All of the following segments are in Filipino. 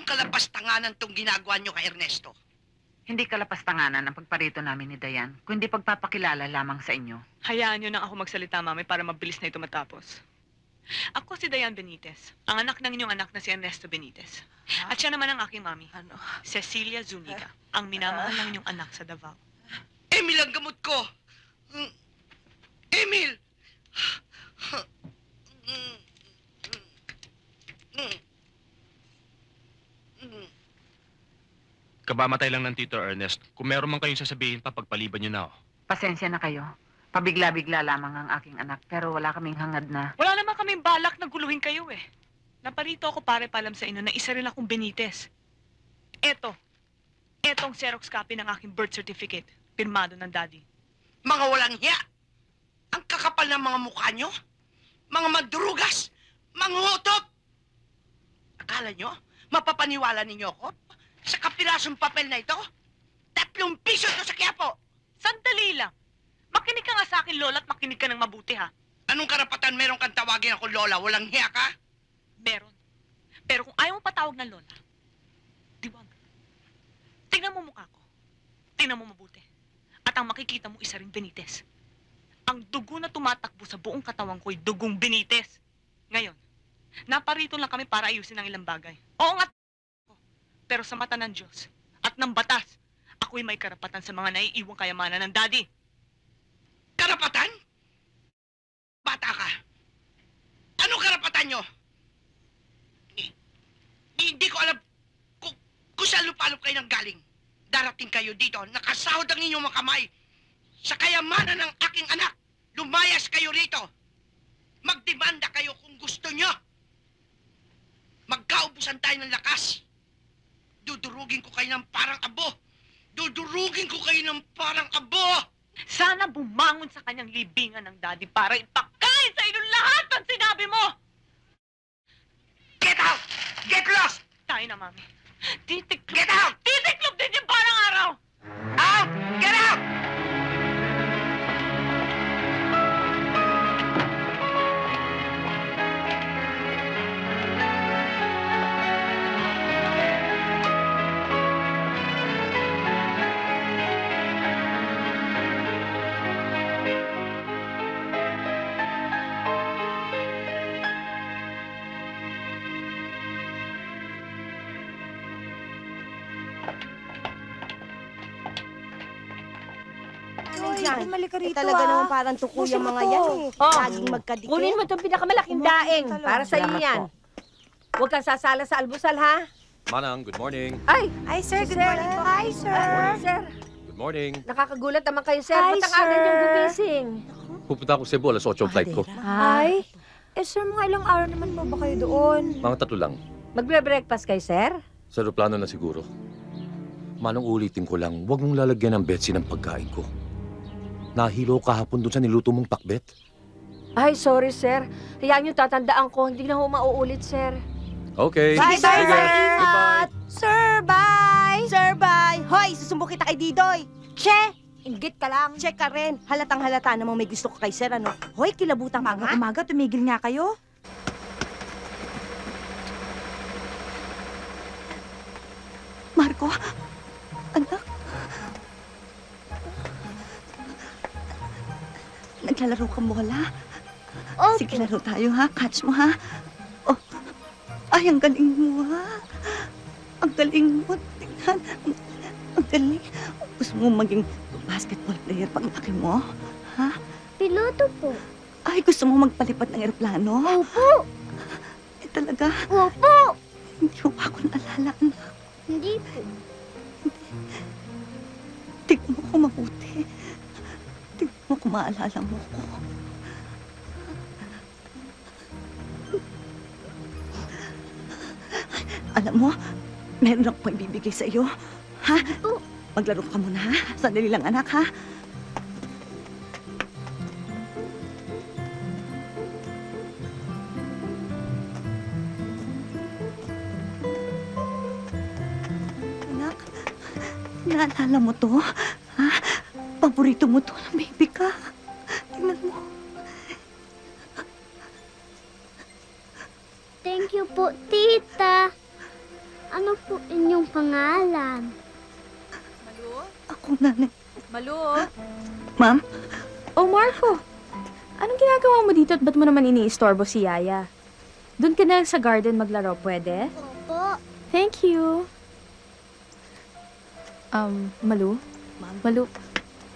Anong kalapastanganan tong ginagawa nyo kay Ernesto? Hindi kalapastanganan ang pagparito namin ni Dayan, kundi pagpapakilala lamang sa inyo. Hayaan niyo nang ako magsalita, Mami, para mabilis na ito matapos. Ako si Dayan Benitez, ang anak ng inyong anak na si Ernesto Benitez. At siya naman ang aking mami, Cecilia Zuniga, ang minamahal ng inyong anak sa Davao. Emil ang gamot ko! Emil! Kabamatay lang ng Tito Ernest. Kung meron man kayong sasabihin pa, pagpaliban nyo na. Pasensya na kayo. Pabigla-bigla lamang ang aking anak, pero wala kaming hangad na... Wala naman kaming balak na guluhin kayo eh. Naparito ako pare palam sa inyo na isa rin akong Benitez. Etong Xerox copy ng aking birth certificate, pirmado ng daddy. Mga walang hiya! Ang kakapal ng mga mukha nyo? Mga madrugas! Mga utot! Akala nyo, mapapaniwala ninyo ako? Sa kapirasong papel na ito? 3 piso ito sa Quiapo! Sandali lang. Makinig ka nga sa akin, Lola, at makinig ka ng mabuti, ha? Anong karapatan meron kang tawagin ako Lola? Walang hiya ka? Meron. Pero kung ayaw mo patawag ng Lola, diwag. Tingnan mo mukha ko. Tingnan mo mabuti. At ang makikita mo isa rin Benitez. Ang dugo na tumatakbo sa buong katawan ko'y dugong Benitez. Ngayon, naparito lang kami para ayusin ang ilang bagay. Oo nga, pero sa mata ng Diyos at ng batas, ako'y may karapatan sa mga naiiwang kayamanan ng daddy. Karapatan? Bata ka. Anong karapatan nyo? Hindi ko alam kung saan lupalop kayo nang galing. Darating kayo dito, nakasahod ang inyong mga kamay. Sa kayamanan ng aking anak, lumayas kayo rito. Magdemanda kayo kung gusto nyo. Magkaubusan tayo ng lakas. Dudurugin ko kayo ng parang abo. Dudurugin ko kayo ng parang abo. Sana bumangon sa kanyang libingan ng daddy para ipakain sa inyong lahat ang sinabi mo! Get out! Get lost! Tayo na, Mami. Titiklop. Get out! Titiklop din yung parang araw! Out! Get out! Ay, mali ka rito, Talaga naman parang tuko yung mga yan eh. Laging magkadikit. Kunin mo itong pinakamalaking daing. Para sa iyo Salamat yan. Huwag kang sasala sa almusal, ha? Manang, good morning. Ay, Ay, sir, si good morning po. Hi, sir. Sir, Good morning. nakakagulat naman kayo, sir. Hi, Ba't ang aga sir. niyong gumising? Pupunta ako sa Cebu, alas 8 ang flight ko. Ay, sir, mga ilang araw naman po ba kayo doon? Mga 3 lang. Magbre-breakfast kayo, sir? Sa aeroplano na siguro. Manong ulitin ko lang, huwag mong lalagyan ng Betsy ng pagkain ko. Nahilo kahapon dun sa niluto mong pakbet. Ay, sorry, sir. Hayaan niyo, tatandaan ko. Hindi na ho mauulit, sir. Okay. Bye, sir. Sige. Ingat. Goodbye. Sir, bye. Sir, bye. Hoy, susumbo kita kay Didoy. Che! Inggit ka lang. Che ka rin. Halatang halata namang may gusto ko kay sir, ano? Hoy, kilabutan ka nga. Umaga, tumigil nga kayo. Marco, anak. Naglalaro ka bola? Oh, Sige, laro tayo ha. Catch mo ha. Oh. Ay, ang galing mo ha. Ang galing mo. Tingnan. Ang galing. Gusto mo maging basketball player pag laki mo? Ha? piloto po. Ay, gusto mo magpalipad ng eroplano? Opo. Eh, talaga? Opo. Hindi mo pa ako naalala, anak. Hindi po. Tignan mo ko mabuti. Tignan mo kung maalala mo ko. Alam mo, meron akong ibibigay sa iyo. Ha? Maglaro ka muna, ha? Sandali lang, anak, ha? Anak, naalala mo to? Ha? Paborito mo to ng baby ka. Tingnan mo. Thank you po, tita. Ano Ano po inyong pangalan? Ako, nanay. Malu? Ma'am? Oh, Marco. Anong ginagawa mo dito at ba't mo naman iniistorbo si Yaya? Doon ka na sa garden maglaro, pwede? Opo. Thank you. Malu? Ma'am? Malu,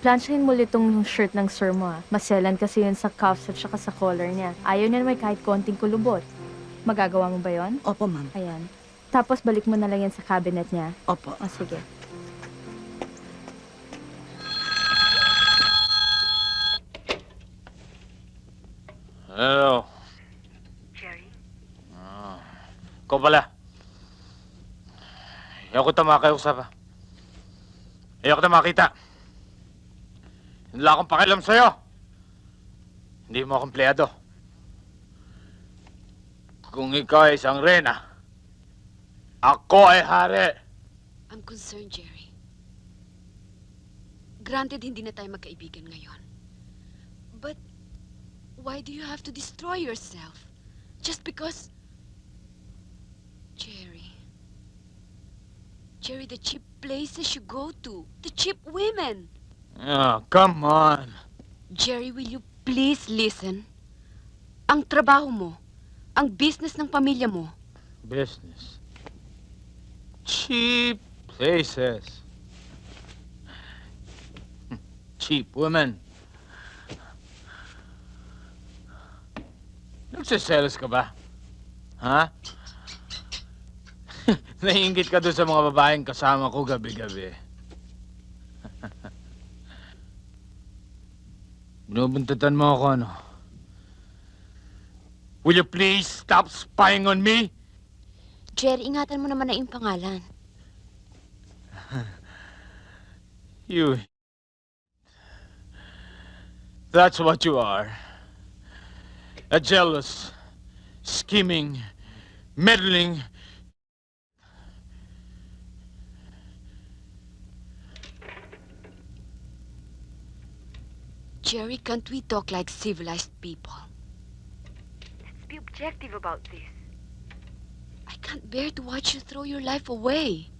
plansyahin mo ulit tong shirt ng sir mo, ah. Maselan kasi yun sa cuffs at saka sa collar niya. Ayaw niya na may kahit konting kulubot. Magagawa mo ba yon? Opo, ma'am. Ayan. Tapos balik mo na lang yan sa cabinet niya. Opo. O, sige. Hello. Jerry? Ikaw pala. Ayaw ko makiusap. Ayaw ko makita. Hindi lang akong pakialam sa'yo. Hindi mo akong empleyado. Kung ikaw ay isang reyna, ako ay hari. I'm concerned, Jerry. Granted, hindi na tayo magkaibigan ngayon. But, why do you have to destroy yourself? Just because... Jerry. Jerry, the cheap places you go to. The cheap women. Come on. Jerry, will you please listen? Ang trabaho mo, ang business ng pamilya mo, Business. Cheap places. Cheap women. Nagsiselos ka ba? Ha? Naiingit ka doon sa mga babaeng kasama ko gabi-gabi. Binubuntatan mo ako, ano? Will you please stop spying on me? Jerry, ingatan mo naman na yung pangalan. You... That's what you are. A jealous, scheming, meddling... Jerry, can't we talk like civilized people? Let's be objective about this. I can't bear to watch you throw your life away.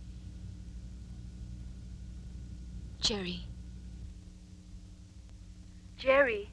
Jerry. Jerry?